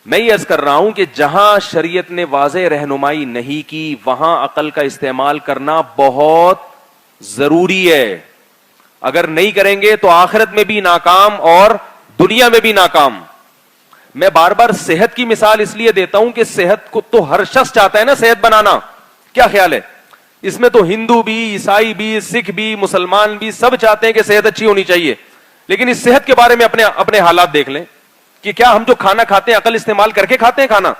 میں یہ عرض کر رہا ہوں کہ جہاں شریعت نے واضح رہنمائی نہیں کی وہاں عقل کا استعمال کرنا بہت ضروری ہے. اگر نہیں کریں گے تو آخرت میں بھی ناکام اور دنیا میں بھی ناکام. میں بار بار صحت کی مثال اس لیے دیتا ہوں کہ صحت کو تو ہر شخص چاہتا ہے نا صحت بنانا. کیا خیال ہے؟ اس میں تو ہندو بھی، عیسائی بھی، سکھ بھی، مسلمان بھی سب چاہتے ہیں کہ صحت اچھی ہونی چاہیے. لیکن اس صحت کے بارے میں اپنے حالات دیکھ لیں کہ کیا ہم جو کھانا کھاتے ہیں عقل استعمال کر کے کھاتے ہیں کھانا؟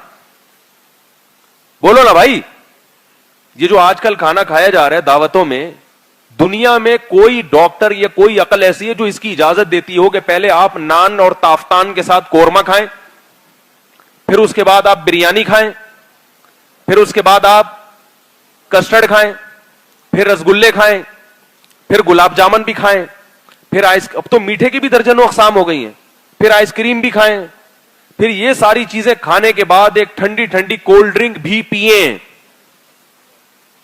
بولو نا بھائی. یہ جو آج کل کھانا کھایا جا رہا ہے دعوتوں میں، دنیا میں کوئی ڈاکٹر یا کوئی عقل ایسی ہے جو اس کی اجازت دیتی ہو کہ پہلے آپ نان اور تافتان کے ساتھ قورمہ کھائیں، پھر اس کے بعد آپ بریانی کھائیں، پھر اس کے بعد آپ کسٹرڈ کھائیں، پھر رسگلے کھائیں، پھر گلاب جامن بھی کھائیں، پھر اب تو میٹھے کی بھی درجنوں اقسام ہو گئی ہیں، پھر آئس کریم بھی کھائیں، پھر یہ ساری چیزیں کھانے کے بعد ایک ٹھنڈی ٹھنڈی کولڈ ڈرنک بھی پئیں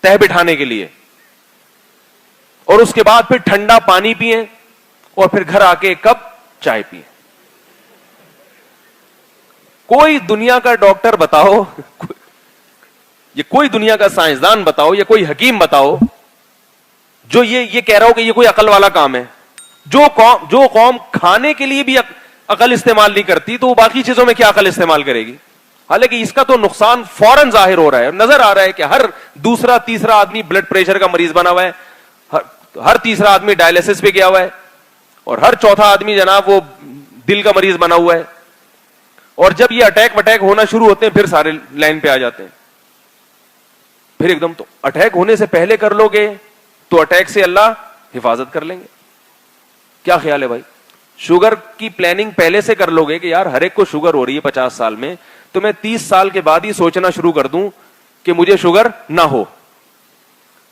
تہ بٹھانے کے لیے، اور اس کے بعد پھر ٹھنڈا پانی پئیں، اور پھر گھر آ کے ایک کپ چائے پئیں. کوئی دنیا کا ڈاکٹر بتاؤ، یہ کوئی دنیا کا سائنسدان بتاؤ یا کوئی حکیم بتاؤ جو یہ کہہ رہا ہو کہ یہ کوئی عقل والا کام ہے. جو قوم کھانے کے لیے بھی عقل استعمال نہیں کرتی تو وہ باقی چیزوں میں کیا عقل استعمال کرے گی؟ حالانکہ اس کا تو نقصان فوراً ظاہر ہو رہا ہے، نظر آ رہا ہے کہ ہر دوسرا تیسرا آدمی بلڈ پریشر کا مریض بنا ہوا ہے، ہر تیسرا آدمی ڈائلسس پہ گیا ہوا ہے، اور ہر چوتھا آدمی جناب وہ دل کا مریض بنا ہوا ہے. اور جب یہ اٹیک وٹیک ہونا شروع ہوتے ہیں پھر سارے لائن پہ آ جاتے ہیں. پھر ایک دم تو اٹیک ہونے سے پہلے کر لو گے تو اٹیک سے اللہ حفاظت کر لیں گے. کیا خیال ہے بھائی؟ شوگر کی پلاننگ پہلے سے کر لو گے کہ یار ہر ایک کو شوگر ہو رہی ہے 50 سال میں، تو میں 30 سال کے بعد ہی سوچنا شروع کر دوں کہ مجھے شوگر نہ ہو.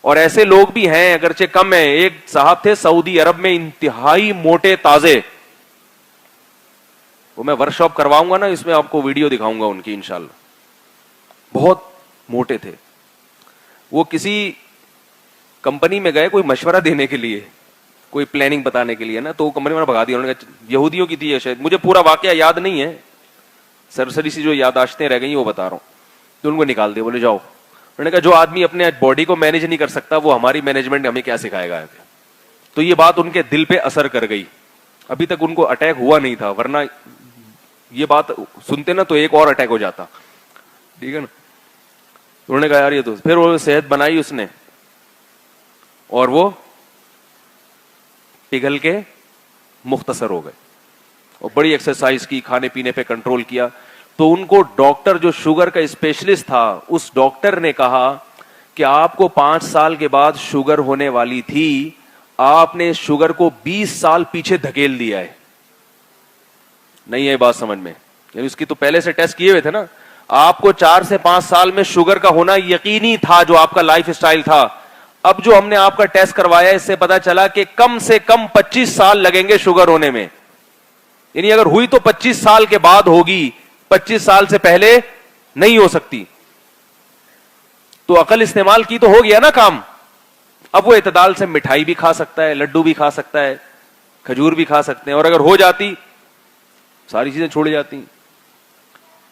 اور ایسے لوگ بھی ہیں اگرچہ کم ہیں. ایک صاحب تھے سعودی عرب میں انتہائی موٹے تازے، وہ میں ورک شاپ کرواؤں گا نا، اس میں آپ کو ویڈیو دکھاؤں گا ان کی انشاءاللہ. بہت موٹے تھے. وہ کسی کمپنی میں گئے کوئی مشورہ دینے کے لیے، کوئی پلاننگ بتانے کے لیے نا، تو وہ کمپنی میں بھگا دیا. انہوں نے کہا یہودیوں کی تھی شاید، مجھے پورا واقعہ یاد نہیں ہے، سرسری سی جو یاداشتیں رہ گئی وہ بتا رہا ہوں. تو ان کو نکال دیا، بولے جاؤ. انہوں نے کہا جو آدمی اپنے باڈی کو مینج نہیں کر سکتا وہ ہماری مینجمنٹ ہمیں کیا سکھائے گا. تو یہ بات ان کے دل پہ اثر کر گئی. ابھی تک ان کو اٹیک ہوا نہیں تھا، ورنہ یہ بات سنتے نا تو ایک اور اٹیک ہو جاتا. ٹھیک ہے نا. انہوں نے کہا یار یہ تو پھر وہ صحت بنائی اس نے، اور وہ پگھل کے مختصر ہو گئے، اور بڑی ایکسرسائز کی، کھانے پینے پہ کنٹرول کیا. تو ان کو ڈاکٹر جو شوگر کا اسپیشلسٹ تھا اس ڈاکٹر نے کہا کہ آپ کو 5 سال کے بعد شوگر ہونے والی تھی، آپ نے شوگر کو 20 سال پیچھے دھکیل دیا ہے. نہیں ہے بات سمجھ میں؟ یعنی اس کی تو پہلے سے ٹیسٹ کیے ہوئے تھے نا. آپ کو 4 سے 5 سال میں شوگر کا ہونا یقینی تھا جو آپ کا لائف اسٹائل تھا. اب جو ہم نے آپ کا ٹیسٹ کروایا اس سے پتا چلا کہ کم سے کم 25 سال لگیں گے شوگر ہونے میں. یعنی اگر ہوئی تو 25 سال کے بعد ہوگی، 25 سال سے پہلے نہیں ہو سکتی. تو عقل استعمال کی تو ہو گیا نا کام. اب وہ اعتدال سے مٹھائی بھی کھا سکتا ہے، لڈو بھی کھا سکتا ہے، کھجور بھی کھا سکتے ہیں، اور اگر ہو جاتی ساری چیزیں چھوڑ جاتی.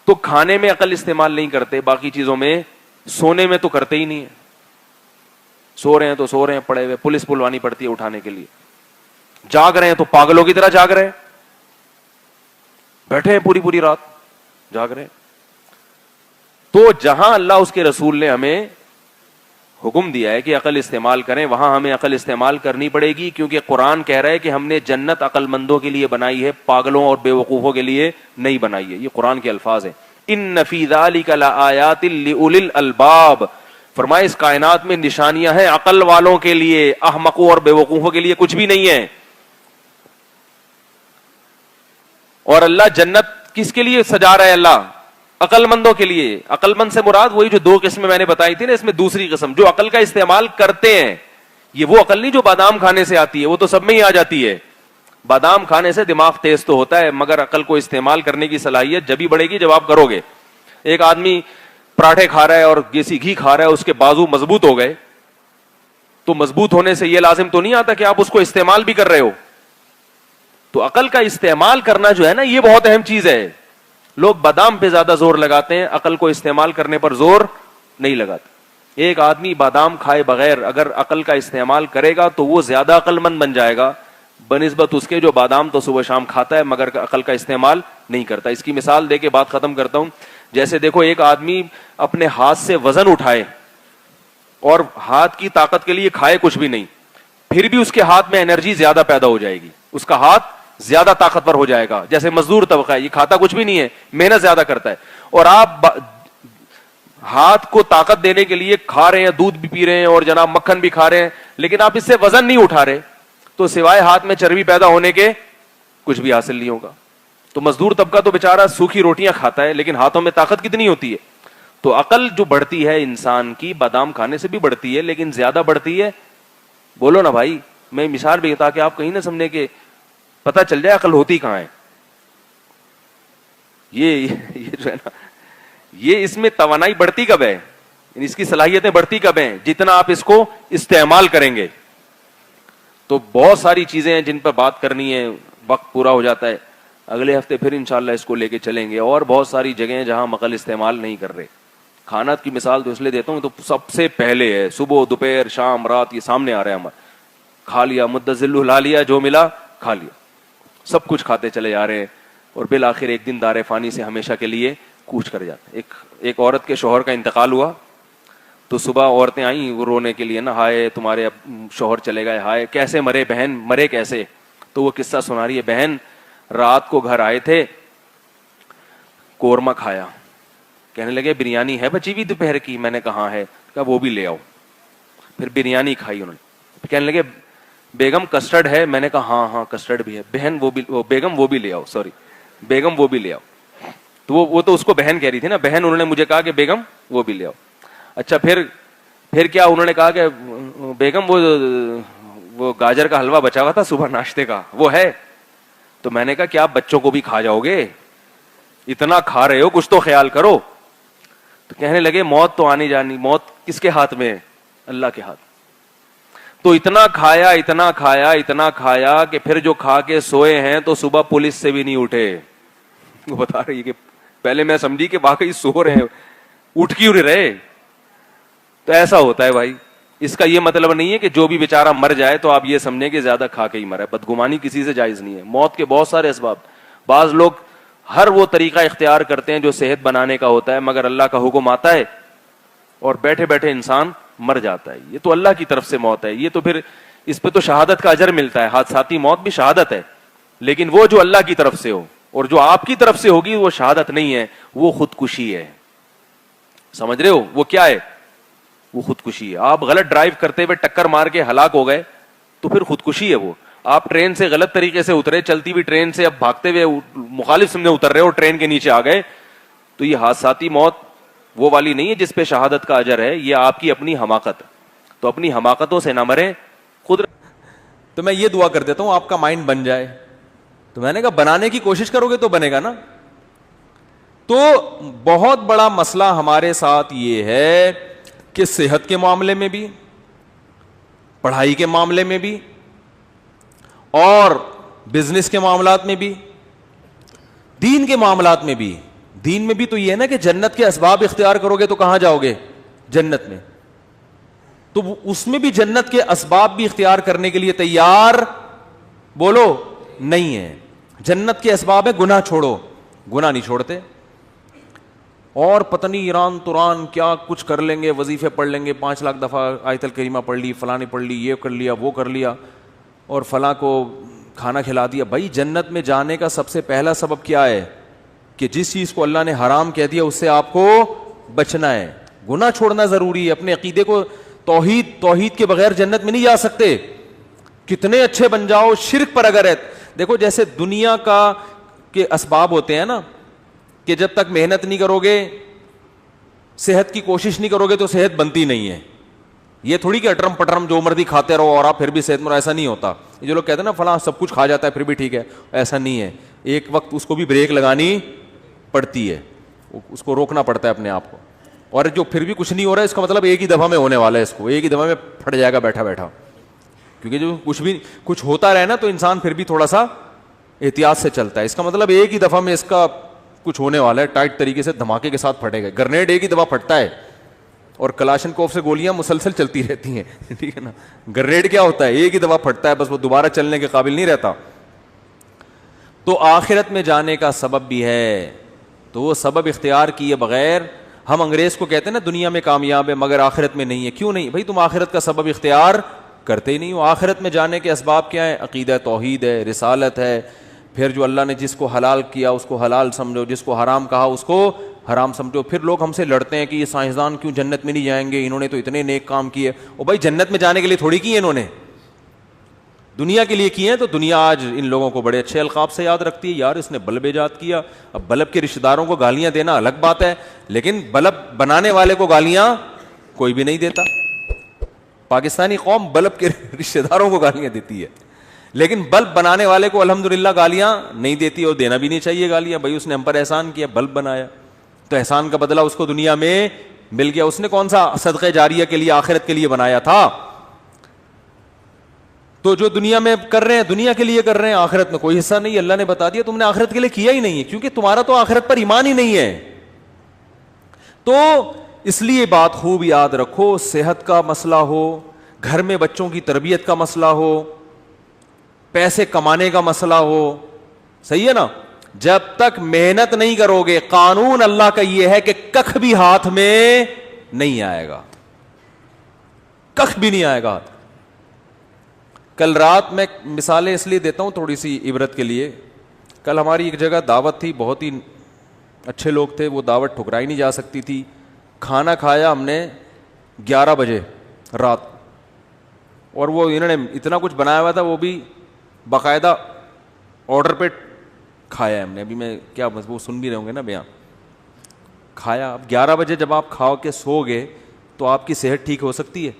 تو کھانے میں عقل استعمال نہیں کرتے، باقی چیزوں میں، سونے میں تو کرتے ہی نہیں ہے. سو رہے ہیں تو سو رہے ہیں پڑے ہوئے، پولیس بلوانی پڑتی ہے اٹھانے کے لیے. جاگ رہے ہیں تو پاگلوں کی طرح جاگ رہے ہیں، بیٹھے ہیں پوری رات جاگ رہے ہیں. تو جہاں اللہ اس کے رسول نے ہمیں حکم دیا ہے کہ عقل استعمال کریں، وہاں ہمیں عقل استعمال کرنی پڑے گی، کیونکہ قرآن کہہ رہا ہے کہ ہم نے جنت عقل مندوں کے لیے بنائی ہے، پاگلوں اور بے وقوفوں کے لیے نہیں بنائی ہے. یہ قرآن کے الفاظ ہیں. ان فی ذلک لآیات لأولی الالباب. فرمائے اس کائنات میں نشانیاں ہیں عقل والوں کے لیے، احمقوں اور بے وقوفوں کے لیے کچھ بھی نہیں ہے. اور اللہ جنت کس کے لیے سجا رہا ہے؟ اللہ عقل مندوں کے لیے. عقل مند سے مراد وہی جو 2 قسمیں میں نے بتائی تھی نا، اس میں دوسری قسم جو عقل کا استعمال کرتے ہیں. یہ وہ عقل نہیں جو بادام کھانے سے آتی ہے، وہ تو سب میں ہی آ جاتی ہے. بادام کھانے سے دماغ تیز تو ہوتا ہے، مگر عقل کو استعمال کرنے کی صلاحیت جبھی بڑھے گی جب آپ کرو گے. ایک آدمی پراٹھے کھا رہا ہے اور دیسی گھی کھا رہا ہے، اس کے بازو مضبوط ہو گئے، تو مضبوط ہونے سے یہ لازم تو نہیں آتا کہ آپ اس کو استعمال بھی کر رہے ہو. تو عقل کا استعمال کرنا جو ہے نا، یہ بہت اہم چیز ہے. لوگ بادام پہ زیادہ زور لگاتے ہیں, عقل کو استعمال کرنے پر زور نہیں لگاتے. ایک آدمی بادام کھائے بغیر اگر عقل کا استعمال کرے گا تو وہ زیادہ عقل مند بن جائے گا بنسبت اس کے جو بادام تو صبح شام کھاتا ہے مگر عقل کا استعمال نہیں کرتا. اس کی مثال دے کے بات ختم کرتا ہوں. جیسے دیکھو, ایک آدمی اپنے ہاتھ سے وزن اٹھائے اور ہاتھ کی طاقت کے لیے کھائے کچھ بھی نہیں, پھر بھی اس کے ہاتھ میں انرجی زیادہ پیدا ہو جائے گی, اس کا ہاتھ زیادہ طاقتور ہو جائے گا. جیسے مزدور طبقہ ہے, یہ کھاتا کچھ بھی نہیں ہے, محنت زیادہ کرتا ہے, اور آپ ہاتھ کو طاقت دینے کے لیے کھا رہے ہیں, دودھ بھی پی رہے ہیں اور جناب مکھن بھی کھا رہے ہیں, لیکن آپ اس سے وزن نہیں اٹھا رہے, تو سوائے ہاتھ میں چربی پیدا ہونے کے کچھ بھی حاصل نہیں ہوگا. تو مزدور طبقہ تو بیچارہ سوکھی روٹیاں کھاتا ہے, لیکن ہاتھوں میں طاقت کتنی ہوتی ہے. تو عقل جو بڑھتی ہے انسان کی بادام کھانے سے بھی بڑھتی ہے, لیکن زیادہ بڑھتی ہے, بولو نا بھائی, میں مثال بھی تاکہ آپ کہیں نہ سمجھنے کہ پتہ چل جائے عقل ہوتی کہاں ہے. یہ جو ہے نا, یہ اس میں توانائی بڑھتی کب ہے, اس کی صلاحیتیں بڑھتی کب ہیں, جتنا آپ اس کو استعمال کریں گے. تو بہت ساری چیزیں ہیں جن پر بات کرنی ہے, وقت پورا ہو جاتا ہے. اگلے ہفتے پھر انشاءاللہ اس کو لے کے چلیں گے. اور بہت ساری جگہیں ہیں جہاں عقل استعمال نہیں کر رہے. کھانا کی مثال تو اس لیے دیتا ہوں, تو سب سے پہلے ہے صبح دوپہر شام رات, یہ سامنے آ رہا ہے ہمارا. کھا لیا, مدذل لا لیا, جو ملا کھا لیا, سب کچھ کھاتے چلے جا رہے ہیں, اور بالآخر ایک دن دار فانی سے ہمیشہ کے لیے کوچ کر جاتے ہیں. ایک عورت کے شوہر کا انتقال ہوا, تو صبح عورتیں آئیں وہ رونے کے لیے نا, ہائے تمہارے اب شوہر چلے گئے, ہائے کیسے مرے بہن, مرے کیسے. تو وہ قصہ سنا رہی ہے, بہن رات کو گھر آئے تھے, قورمہ کھایا, کہنے لگے بریانی ہے بچی ہوئی دوپہر کی, میں نے کہا ہے, کہا وہ بھی لے آؤ. پھر بریانی کھائی انہوں نے, کہنے لگے بیگم کسٹرڈ ہے, میں نے کہا ہاں ہاں کسٹرڈ بھی ہے, بہن بیگم وہ بھی لے آؤ, سوری بیگم وہ بھی لے آؤ. تو وہ تو اس کو بہن کہہ رہی تھی نا, بہن انہوں نے مجھے کہا کہ بیگم وہ بھی لے آؤ. اچھا پھر کیا انہوں نے کہا کہ بیگم وہ گاجر کا حلوہ بچا ہوا تھا صبح ناشتے کا, وہ ہے. تو میں نے کہا کیا آپ بچوں کو بھی کھا جاؤ گے, اتنا کھا رہے ہو, کچھ تو خیال کرو. تو کہنے لگے موت تو آنی جانی, موت کس کے ہاتھ میں ہے, اللہ کے ہاتھ. تو اتنا کھایا اتنا کھایا اتنا کھایا کہ پھر جو کھا کے سوئے ہیں تو صبح پولیس سے بھی نہیں اٹھے. وہ بتا رہی ہے کہ پہلے میں سمجھی کہ واقعی سو رہے ہیں, اٹھ کیوں نہیں رہے. تو ایسا ہوتا ہے بھائی. اس کا یہ مطلب نہیں ہے کہ جو بھی بیچارہ مر جائے تو آپ یہ سمجھیں کہ زیادہ کھا کے ہی مرا ہے. بدگمانی کسی سے جائز نہیں ہے. موت کے بہت سارے اسباب, بعض لوگ ہر وہ طریقہ اختیار کرتے ہیں جو صحت بنانے کا ہوتا ہے, مگر اللہ کا حکم آتا ہے اور بیٹھے بیٹھے انسان مر جاتا ہے. یہ تو اللہ کی طرف سے موت ہے. یہ تو پھر اس پہ تو شہادت کا اجر ملتا ہے. حادثاتی موت بھی شہادت ہے, لیکن وہ جو اللہ کی طرف سے ہو, اور جو آپ کی طرف سے ہوگی وہ شہادت نہیں ہے, وہ خودکشی ہے. سمجھ رہے ہو, وہ کیا ہے, وہ خودکشی ہے. آپ غلط ڈرائیو کرتے ہوئے ٹکر مار کے ہلاک ہو گئے تو پھر خودکشی ہے وہ. آپ ٹرین سے غلط طریقے سے اترے, چلتی ہوئی ٹرین سے اب بھاگتے ہوئے مخالف سمجھے اتر رہے ہو, ٹرین کے نیچے آ گئے, تو یہ حادثاتی موت وہ والی نہیں ہے جس پہ شہادت کا اجر ہے. یہ آپ کی اپنی حماقت. تو اپنی حماقتوں سے نہ مریں خود. تو میں یہ دعا کر دیتا ہوں آپ کا مائنڈ بن جائے. تو میں نے کہا بنانے کی کوشش کرو گے تو بنے گا نا. تو بہت بڑا مسئلہ ہمارے ساتھ یہ ہے کہ صحت کے معاملے میں بھی, پڑھائی کے معاملے میں بھی, اور بزنس کے معاملات میں بھی, دین کے معاملات میں بھی. دین میں بھی تو یہ ہے نا کہ جنت کے اسباب اختیار کرو گے تو کہاں جاؤ گے, جنت میں. تو اس میں بھی جنت کے اسباب بھی اختیار کرنے کے لیے تیار بولو نہیں ہے. جنت کے اسباب ہے گناہ چھوڑو, گناہ نہیں چھوڑتے, اور پتہ نہیں ایران توران کیا کچھ کر لیں گے, وظیفے پڑھ لیں گے, 5 لاکھ دفعہ آیت الکریمہ پڑھ لی, فلاں نے پڑھ لی, یہ کر لیا وہ کر لیا, اور فلاں کو کھانا کھلا دیا. بھائی جنت میں جانے کا سب سے پہلا سبب کیا ہے کہ جس چیز کو اللہ نے حرام کہہ دیا اس سے آپ کو بچنا ہے. گناہ چھوڑنا ضروری ہے. اپنے عقیدے کو توحید کے بغیر جنت میں نہیں جا سکتے. کتنے اچھے بن جاؤ, شرک پر اگر ہے. دیکھو جیسے دنیا کا کے اسباب ہوتے ہیں نا, کہ جب تک محنت نہیں کرو گے, صحت کی کوشش نہیں کرو گے تو صحت بنتی نہیں ہے. یہ تھوڑی کہ اٹرم پٹرم جو مرضی کھاتے رہو اور آپ پھر بھی صحت مند, ایسا نہیں ہوتا. جو لوگ کہتے ہیں نا فلاں سب کچھ کھا جاتا ہے پھر بھی ٹھیک ہے, ایسا نہیں ہے. ایک وقت اس کو بھی بریک لگانی پڑتی ہے, اس کو روکنا پڑتا ہے اپنے آپ کو. اور جو پھر بھی کچھ نہیں ہو رہا ہے اس کا مطلب ایک ہی دفعہ میں ہونے والا ہے, اس کو ایک ہی دفعہ میں پھٹ جائے گا بیٹھا بیٹھا. کیونکہ جو کچھ ہوتا رہے نا تو انسان پھر بھی تھوڑا سا احتیاط سے چلتا ہے. اس کا مطلب ایک ہی دفعہ میں اس کا کچھ ہونے والا ہے, ٹائٹ طریقے سے دھماکے کے ساتھ پھٹے گئے. گرنیڈ ایک ہی دفعہ پھٹتا ہے اور کلاشنکوف سے گولیاں مسلسل چلتی رہتی ہیں, ٹھیک ہے نا. گرنیڈ کیا ہوتا ہے, ایک ہی دفعہ پھٹتا ہے بس, وہ دوبارہ چلنے کے قابل نہیں رہتا. تو آخرت میں جانے کا سبب بھی ہے, تو وہ سبب اختیار کیے بغیر ہم انگریز کو کہتے ہیں نا دنیا میں کامیاب ہے مگر آخرت میں نہیں ہے. کیوں نہیں بھائی, تم آخرت کا سبب اختیار کرتے ہی نہیں ہو. آخرت میں جانے کے اسباب کیا ہیں؟ عقیدہ توحید ہے, رسالت ہے, پھر جو اللہ نے جس کو حلال کیا اس کو حلال سمجھو, جس کو حرام کہا اس کو حرام سمجھو. پھر لوگ ہم سے لڑتے ہیں کہ یہ سائنسدان کیوں جنت میں نہیں جائیں گے, انہوں نے تو اتنے نیک کام کیے. او بھائی جنت میں جانے کے لیے تھوڑی کیے انہوں نے, دنیا کے لیے کیے ہیں. تو دنیا آج ان لوگوں کو بڑے اچھے القاب سے یاد رکھتی ہے, یار اس نے بلب ایجاد کیا. اب بلب کے رشتہ داروں کو گالیاں دینا الگ بات ہے, لیکن بلب بنانے والے کو گالیاں کوئی بھی نہیں دیتا. پاکستانی قوم بلب کے رشتہ داروں کو گالیاں دیتی ہے, لیکن بلب بنانے والے کو الحمدللہ گالیاں نہیں دیتی, اور دینا بھی نہیں چاہیے گالیاں. بھائی اس نے ہم پر احسان کیا, بلب بنایا, تو احسان کا بدلہ اس کو دنیا میں مل گیا. اس نے کون سا صدقہ جاریہ کے لیے آخرت کے لیے بنایا تھا؟ تو جو دنیا میں کر رہے ہیں دنیا کے لیے کر رہے ہیں, آخرت میں کوئی حصہ نہیں. اللہ نے بتا دیا تم نے آخرت کے لیے کیا ہی نہیں ہے, کیونکہ تمہارا تو آخرت پر ایمان ہی نہیں ہے. تو اس لیے بات خوب یاد رکھو, صحت کا مسئلہ ہو, گھر میں بچوں کی تربیت کا مسئلہ ہو, پیسے کمانے کا مسئلہ ہو, صحیح ہے نا, جب تک محنت نہیں کرو گے, قانون اللہ کا یہ ہے کہ کخ بھی ہاتھ میں نہیں آئے گا, کخ بھی نہیں آئے گا. کل رات میں مثالیں اس لیے دیتا ہوں تھوڑی سی عبرت کے لیے. کل ہماری ایک جگہ دعوت تھی, بہت ہی اچھے لوگ تھے, وہ دعوت ٹھکرائی نہیں جا سکتی تھی. کھانا کھایا ہم نے 11 بجے رات, اور وہ انہوں نے اتنا کچھ بنایا ہوا تھا, وہ بھی باقاعدہ آرڈر پہ کھایا ہے ہم نے. ابھی میں کیا بس وہ سن بھی رہے ہوں گے نا بیان. کھایا, اب 11 بجے جب آپ کھاؤ کے سو گے تو آپ کی صحت ٹھیک ہو سکتی ہے؟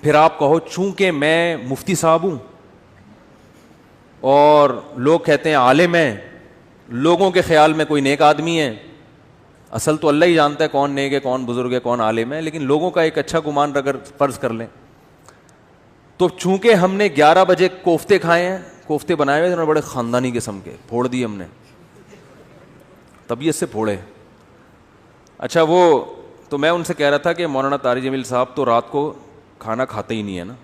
پھر آپ کہو چونکہ میں مفتی صاحب ہوں اور لوگ کہتے ہیں عالم ہیں, لوگوں کے خیال میں کوئی نیک آدمی ہے. اصل تو اللہ ہی جانتا ہے کون نیک ہے, کون بزرگ ہے, کون عالم ہے, لیکن لوگوں کا ایک اچھا گمان اگر فرض کر لیں تو چونکہ ہم نے 11 بجے کوفتے کھائے ہیں, کوفتے بنائے ہوئے تھے بڑے خاندانی قسم کے, پھوڑ دیے ہم نے, طبیعت سے پھوڑے. اچھا وہ تو میں ان سے کہہ رہا تھا کہ مولانا طارق جمیل صاحب تو رات کو کھانا کھاتے ہی نہیں ہے نا,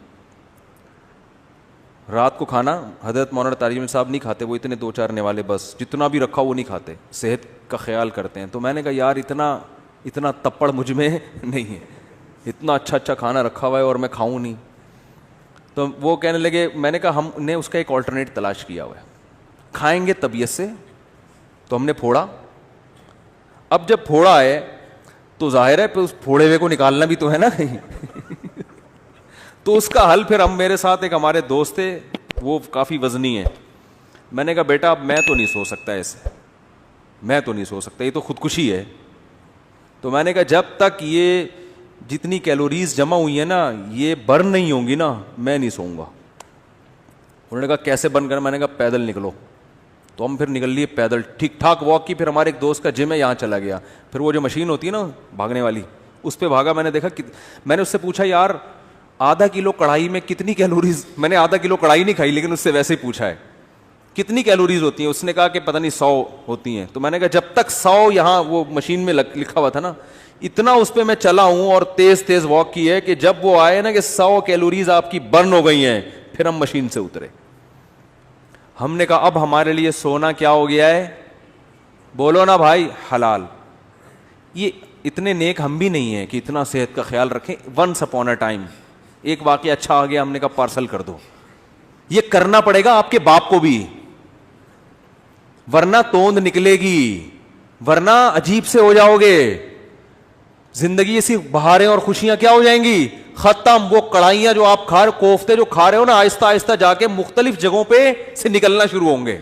رات کو کھانا حضرت مولانا طارق جمیل صاحب نہیں کھاتے, وہ اتنے 2-4 نوالے بس جتنا بھی رکھا وہ نہیں کھاتے, صحت کا خیال کرتے ہیں. تو میں نے کہا یار اتنا تپڑ مجھ میں نہیں ہے, اتنا اچھا کھانا رکھا ہوا ہے اور میں کھاؤں نہیں. تو وہ کہنے لگے, میں نے کہا ہم نے اس کا ایک آلٹرنیٹ تلاش کیا ہوا ہے, کھائیں گے طبیعت سے. تو ہم نے پھوڑا, اب جب پھوڑا ہے تو ظاہر ہے پھر اس پھوڑے ہوئے کو نکالنا بھی تو ہے نا کہیں. تو اس کا حل پھر ہم, میرے ساتھ ایک ہمارے دوست تھے, وہ کافی وزنی ہیں. میں نے کہا بیٹا اب میں تو نہیں سو سکتا ایسے, میں تو نہیں سو سکتا, یہ تو خودکشی ہے. تو میں نے کہا جب تک یہ جتنی کیلوریز جمع ہوئی ہیں نا یہ برن نہیں ہوں گی نا میں نہیں سوؤں گا. انہوں نے کہا کیسے برن کرنا؟ میں نے کہا پیدل نکلو. تو ہم پھر نکل لیے پیدل, ٹھیک ٹھاک واک کی. پھر ہمارے ایک دوست کا جم ہے یہاں چلا گیا, پھر وہ جو مشین ہوتی ہے نا بھاگنے والی اس پہ بھاگا. میں نے دیکھا, میں نے اس سے پوچھا یار آدھا کلو کڑھائی میں کتنی کیلوریز, میں نے آدھا کلو کڑھائی نہیں کھائی لیکن اس سے ویسے ہی پوچھا ہے کتنی کیلوریز ہوتی ہیں. اس نے کہا کہ پتہ نہیں 100 ہوتی ہیں. تو میں نے کہا جب تک 100 یہاں وہ مشین میں لکھا ہوا تھا نا, اتنا اس پہ میں چلا ہوں اور تیز واک کی ہے کہ جب وہ آئے نا کہ 100 کیلوریز آپ کی برن ہو گئی ہیں پھر ہم مشین سے اترے. ہم نے کہا اب ہمارے لیے سونا کیا ہو گیا ہے؟ بولو نا بھائی, حلال. یہ اتنے نیک ہم بھی نہیں ہیں کہ اتنا صحت کا خیال رکھیں. ونس اپون اے ٹائم ایک واقعہ اچھا آ گیا, ہم نے کہا پارسل کر دو. یہ کرنا پڑے گا آپ کے باپ کو بھی, ورنہ توند نکلے گی, ورنہ عجیب سے ہو جاؤ گے. زندگی ایسی بہاریں اور خوشیاں کیا ہو جائیں گی, ختم. وہ کڑھائیاں جو آپ کوفتے جو کھا رہے ہو نا, آہستہ آہستہ جا کے مختلف جگہوں پہ سے نکلنا شروع ہوں گے.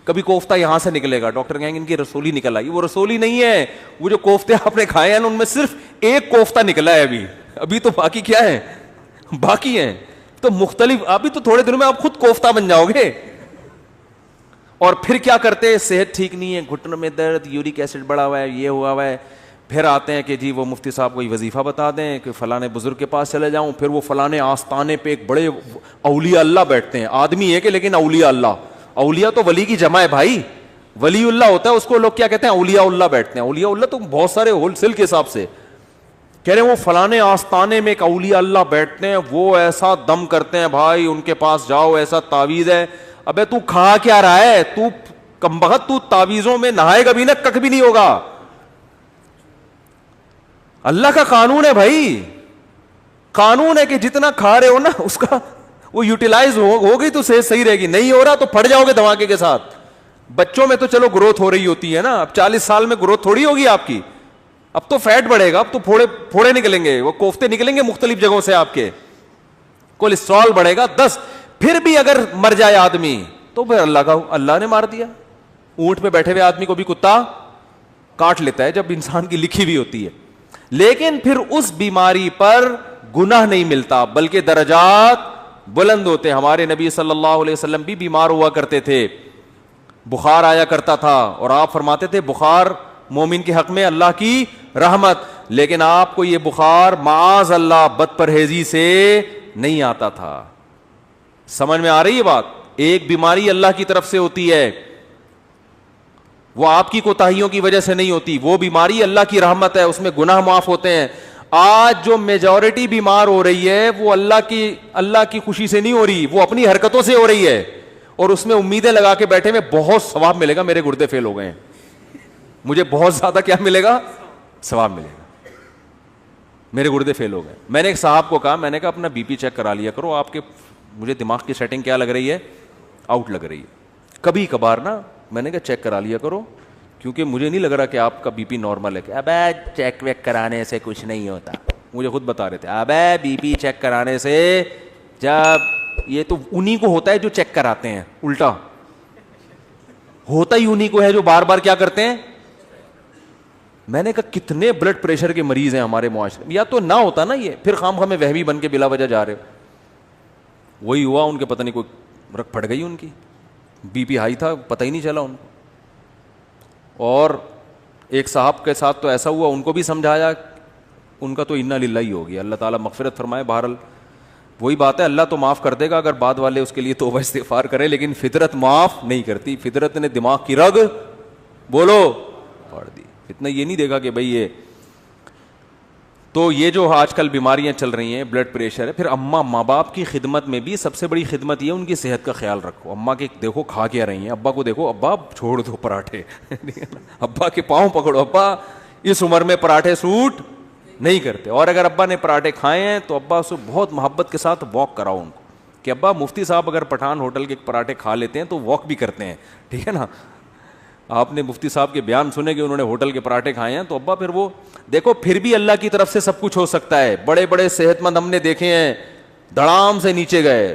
کبھی کوفتہ یہاں سے نکلے گا, ڈاکٹر کہیں گے ان کی رسولی نکل آئی. وہ رسولی نہیں ہے, وہ جو کوفتے آپ نے کھائے ہیں نا ان میں صرف ایک کوفتہ نکلا ہے ابھی تو باقی کیا ہے, باقی ہیں. تو مختلف, ابھی تو تھوڑے دنوں میں آپ خود کوفتہ بن جاؤ گے. اور پھر کیا کرتے, صحت ٹھیک نہیں ہے, گھٹنوں میں درد, یورک ایسڈ بڑھا ہوا ہے, یہ ہوا ہوا ہے. پھر آتے ہیں کہ جی وہ مفتی صاحب کوئی وظیفہ بتا دیں کہ فلانے بزرگ کے پاس چلے جاؤں. پھر وہ فلانے آستانے پہ ایک بڑے اولیاء اللہ بیٹھتے ہیں, آدمی ہے کہ لیکن اولیاء اللہ, اولیاء تو ولی کی جمع ہے بھائی. ولی اللہ ہوتا ہے اس کو لوگ کیا کہتے ہیں؟ اولیاء اللہ بیٹھتے ہیں. اولیاء اللہ تو بہت سارے ہول سیل کے حساب سے کہہ رہے ہیں وہ فلانے آستانے میں ایک اولیاء اللہ بیٹھتے ہیں, وہ ایسا دم کرتے ہیں بھائی, ان کے پاس جاؤ ایسا تعویذ ہے. ابے تو کھا کیا رہا ہے تو کمبخت, تو تعویذوں میں نہائے گا بھی نا کک بھی نہیں ہوگا. اللہ کا قانون ہے بھائی, قانون ہے کہ جتنا کھا رہے ہو نا اس کا وہ یوٹیلائز ہو گئی تو صحیح رہے گی, نہیں ہو رہا تو پھٹ جاؤ گے دھماکے کے ساتھ. بچوں میں تو چلو گروتھ ہو رہی ہوتی ہے نا, اب 40 سال میں گروتھ تھوڑی ہوگی آپ کی, اب تو فیٹ بڑھے گا, اب تو پھوڑے نکلیں گے, وہ کوفتے نکلیں گے مختلف جگہوں سے آپ کے, کولیسٹرول بڑھے گا 10. پھر بھی اگر مر جائے آدمی تو پھر اللہ نے مار دیا. اونٹ پہ بیٹھے ہوئے آدمی کو بھی کتا کاٹ لیتا ہے جب انسان کی لکھی ہوئی ہوتی ہے, لیکن پھر اس بیماری پر گناہ نہیں ملتا بلکہ درجات بلند ہوتے. ہمارے نبی صلی اللہ علیہ وسلم بھی بیمار ہوا کرتے تھے, بخار آیا کرتا تھا, اور آپ فرماتے تھے بخار مومن کے حق میں اللہ کی رحمت, لیکن آپ کو یہ بخار معاذ اللہ بد پرہیزی سے نہیں آتا تھا. سمجھ میں آ رہی ہے بات؟ ایک بیماری اللہ کی طرف سے ہوتی ہے, وہ آپ کی کوتاہیوں کی وجہ سے نہیں ہوتی, وہ بیماری اللہ کی رحمت ہے, اس میں گناہ معاف ہوتے ہیں. آج جو میجورٹی بیمار ہو رہی ہے وہ اللہ کی خوشی سے نہیں ہو رہی, وہ اپنی حرکتوں سے ہو رہی ہے, اور اس میں امیدیں لگا کے بیٹھے میں بہت ثواب ملے گا, میرے گردے فیل ہو گئے ہیں, مجھے بہت زیادہ کیا ملے گا؟ ثواب ملے گا, میرے گردے فیل ہو گئے. میں نے ایک صاحب کو کہا, میں نے کہا اپنا بی پی چیک کرا لیا کرو, آپ کے مجھے دماغ کی سیٹنگ کیا لگ رہی ہے؟ آؤٹ لگ رہی ہے. کبھی کبھار نا میں نے کہا چیک کرا لیا کرو, کیونکہ مجھے نہیں لگ رہا کہ آپ کا بی پی نارمل ہے. کہ ابے چیک ویک کرانے سے کچھ نہیں ہوتا, مجھے خود بتا رہے تھے, ابے بی پی چیک کرانے سے, جب یہ تو انہی کو ہوتا ہے جو چیک کراتے ہیں, الٹا ہوتا ہی انہی کو ہے جو بار بار کیا کرتے ہیں. میں نے کہا کتنے بلڈ پریشر کے مریض ہیں ہمارے معاشرے میں, یا تو نہ ہوتا نا یہ, پھر خام خواہ میں وہمی بن کے بلا وجہ جا رہے ہو. وہی ہوا ان کے, پتہ نہیں کوئی رکھ پھٹ گئی ان کی, بی پی ہائی تھا پتہ ہی نہیں چلا ان کو. اور ایک صاحب کے ساتھ تو ایسا ہوا, ان کو بھی سمجھایا, ان کا تو انا للہ ہی ہو گیا, اللہ تعالیٰ مغفرت فرمائے. بہرحال وہی بات ہے, اللہ تو معاف کر دے گا اگر بعد والے اس کے لیے توبہ استغفار کریں, لیکن فطرت معاف نہیں کرتی. فطرت نے دماغ کی رگ بولو پاڑ دی. اتنا یہ نہیں دیکھا کہ بھئی یہ تو یہ جو آج کل بیماریاں چل رہی ہیں, بلڈ پریشر ہے. پھر ماں باپ کی خدمت میں بھی سب سے بڑی خدمت یہ ہے ان کی صحت کا خیال رکھو. اماں کے دیکھو کھا کے رہی ہیں, ابا کو دیکھو, ابا چھوڑ دو پراٹھے, ابا کے پاؤں پکڑو, ابا اس عمر میں پراٹھے سوٹ نہیں کرتے. اور اگر ابا نے پراٹھے کھائے ہیں تو ابا سے بہت محبت کے ساتھ واک کراؤ ان کو, کہ ابا مفتی صاحب اگر پٹھان ہوٹل کے پراٹھے کھا لیتے ہیں تو واک بھی کرتے ہیں, ٹھیک ہے نا. آپ نے مفتی صاحب کے بیان سنے کہ انہوں نے ہوٹل کے پراٹھے کھائے ہیں, تو ابا پھر وہ دیکھو, پھر بھی اللہ کی طرف سے سب کچھ ہو سکتا ہے. بڑے بڑے صحت مند ہم نے دیکھے ہیں دھڑام سے نیچے گئے,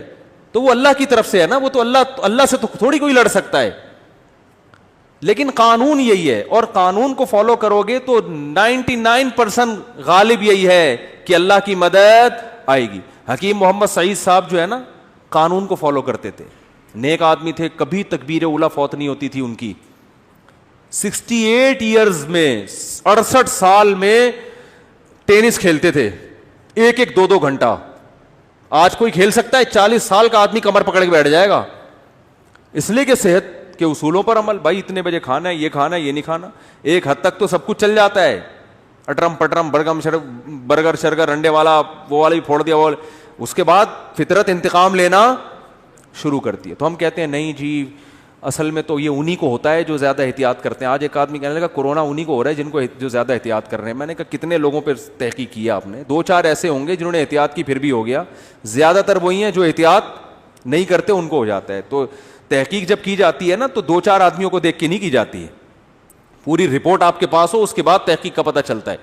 تو وہ اللہ کی طرف سے ہے نا, وہ تو اللہ سے تو تھوڑی کوئی لڑ سکتا ہے. لیکن قانون یہی ہے, اور قانون کو فالو کرو گے تو 99% غالب یہی ہے کہ اللہ کی مدد آئے گی. حکیم محمد سعید صاحب جو ہے نا, قانون کو فالو کرتے تھے, نیک آدمی تھے, کبھی تکبیر اولیٰ فوت نہیں ہوتی تھی ان کی. 68 ایئرز میں 68 سال میں ٹینس کھیلتے تھے, ایک 2 گھنٹہ. آج کوئی کھیل سکتا ہے؟ 40 سال کا آدمی کمر پکڑ کے بیٹھ جائے گا, اس لیے کہ صحت کے اصولوں پر عمل. بھائی اتنے بجے کھانا ہے, یہ نہیں کھانا. ایک حد تک تو سب کچھ چل جاتا ہے, اٹرم پٹرم برگر شرگر انڈے والا وہ والا بھی پھوڑ دیا, وہ اس کے بعد فطرت انتقام لینا شروع کرتی ہے. تو ہم کہتے ہیں نہیں جی, اصل میں تو یہ انہی کو ہوتا ہے جو زیادہ احتیاط کرتے ہیں. آج ایک آدمی کہنے لگا کورونا انہی کو ہو رہا ہے جن کو جو زیادہ احتیاط کر رہے ہیں. میں نے کہا کتنے لوگوں پہ تحقیق کیا آپ نے؟ 2-4 ایسے ہوں گے جنہوں نے احتیاط کی پھر بھی ہو گیا, زیادہ تر وہی ہیں جو احتیاط نہیں کرتے ان کو ہو جاتا ہے. تو تحقیق جب کی جاتی ہے نا تو 2-4 آدمیوں کو دیکھ کے نہیں کی جاتی ہے, پوری رپورٹ آپ کے پاس ہو اس کے بعد تحقیق کا پتہ چلتا ہے.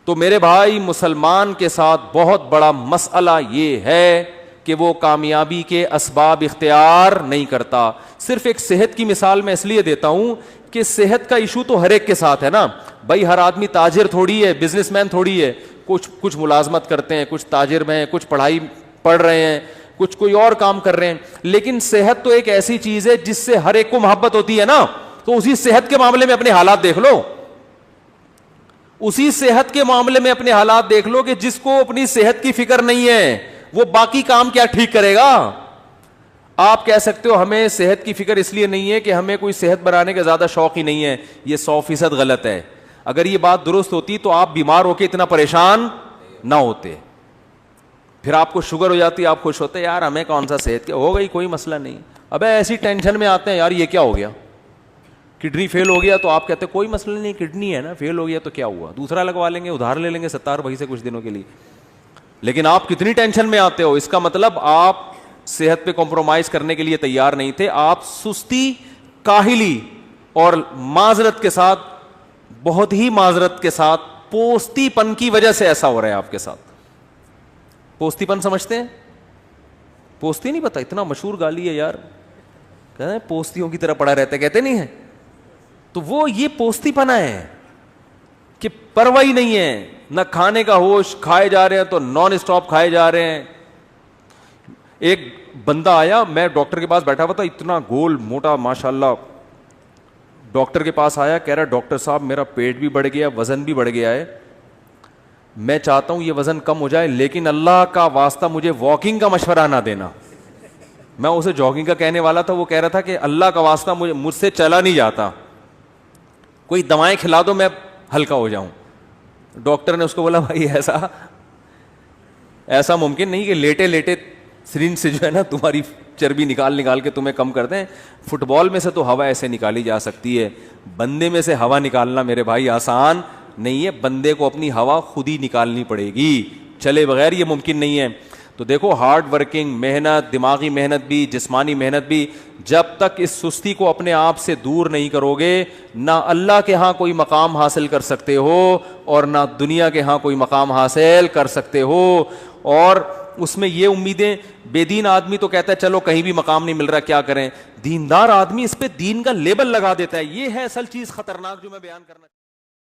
تو میرے بھائی, مسلمان کے ساتھ بہت بڑا مسئلہ یہ ہے کہ وہ کامیابی کے اسباب اختیار نہیں کرتا. صرف ایک صحت کی مثال میں اس لیے دیتا ہوں کہ صحت کا ایشو تو ہر ایک کے ساتھ ہے نا بھائی. ہر آدمی تاجر تھوڑی ہے, بزنس مین تھوڑی ہے. کچھ ملازمت کرتے ہیں, کچھ تاجر میں ہیں, کچھ پڑھائی پڑھ رہے ہیں, کچھ کوئی اور کام کر رہے ہیں. لیکن صحت تو ایک ایسی چیز ہے جس سے ہر ایک کو محبت ہوتی ہے نا. تو اسی صحت کے معاملے میں اپنے حالات دیکھ لو, اسی صحت کے معاملے میں اپنے حالات دیکھ لو کہ جس کو اپنی صحت کی فکر نہیں ہے وہ باقی کام کیا ٹھیک کرے گا. آپ کہہ سکتے ہو ہمیں صحت کی فکر اس لیے نہیں ہے کہ ہمیں کوئی صحت بنانے کا زیادہ شوق ہی نہیں ہے. یہ 100% غلط ہے. اگر یہ بات درست ہوتی تو آپ بیمار ہو کے اتنا پریشان نہ ہوتے. پھر آپ کو شوگر ہو جاتی, آپ خوش ہوتے یار ہمیں کون سا صحت کیا ہو گئی, کوئی مسئلہ نہیں. ابے ایسی ٹینشن میں آتے ہیں یار یہ کیا ہو گیا, کڈنی فیل ہو گیا, تو آپ کہتے کوئی مسئلہ نہیں, کڈنی ہے نا, فیل ہو گیا تو کیا ہوا, دوسرا لگوا لیں گے, ادھار لے لیں گے 70 بھائی سے کچھ دنوں کے لیے. لیکن آپ کتنی ٹینشن میں آتے ہو, اس کا مطلب آپ صحت پہ کمپرومائز کرنے کے لیے تیار نہیں تھے. آپ سستی, کاہلی اور معذرت کے ساتھ, بہت ہی معذرت کے ساتھ, پوستی پن کی وجہ سے ایسا ہو رہا ہے آپ کے ساتھ. پوستی پن سمجھتے ہیں؟ پوستی نہیں پتا, اتنا مشہور گالی ہے یار, کہتے ہیں پوستیوں کی طرح پڑا رہتا ہے, کہتے نہیں ہے. تو وہ یہ پوستی پنا ہے کہ پرواہ ہی نہیں ہے, نہ کھانے کا ہوش, کھائے جا رہے ہیں تو نان اسٹاپ کھائے جا رہے ہیں. ایک بندہ آیا, میں ڈاکٹر کے پاس بیٹھا ہوا تھا, اتنا گول موٹا ماشاءاللہ, ڈاکٹر کے پاس آیا, کہہ رہا ڈاکٹر صاحب میرا پیٹ بھی بڑھ گیا, وزن بھی بڑھ گیا ہے, میں چاہتا ہوں یہ وزن کم ہو جائے, لیکن اللہ کا واسطہ مجھے واکنگ کا مشورہ نہ دینا. میں اسے جاگنگ کا کہنے والا تھا, وہ کہہ رہا تھا کہ اللہ کا واسطہ مجھ سے چلا نہیں جاتا, کوئی دوائیں کھلا دو میں ہلکا ہو جاؤں. ڈاکٹر نے اس کو بولا بھائی ایسا ممکن نہیں کہ لیٹے لیٹے سرنج سے جو ہے نا تمہاری چربی نکال کے تمہیں کم کر دیں. فٹ بال میں سے تو ہوا ایسے نکالی جا سکتی ہے, بندے میں سے ہوا نکالنا میرے بھائی آسان نہیں ہے. بندے کو اپنی ہوا خود ہی نکالنی پڑے گی, چلے بغیر یہ ممکن نہیں ہے. تو دیکھو ہارڈ ورکنگ, محنت, دماغی محنت بھی, جسمانی محنت بھی, جب تک اس سستی کو اپنے آپ سے دور نہیں کرو گے, نہ اللہ کے ہاں کوئی مقام حاصل کر سکتے ہو اور نہ دنیا کے ہاں کوئی مقام حاصل کر سکتے ہو. اور اس میں یہ امیدیں, بے دین آدمی تو کہتا ہے چلو کہیں بھی مقام نہیں مل رہا کیا کریں, دیندار آدمی اس پہ دین کا لیبل لگا دیتا ہے. یہ ہے اصل چیز خطرناک جو میں بیان کرنا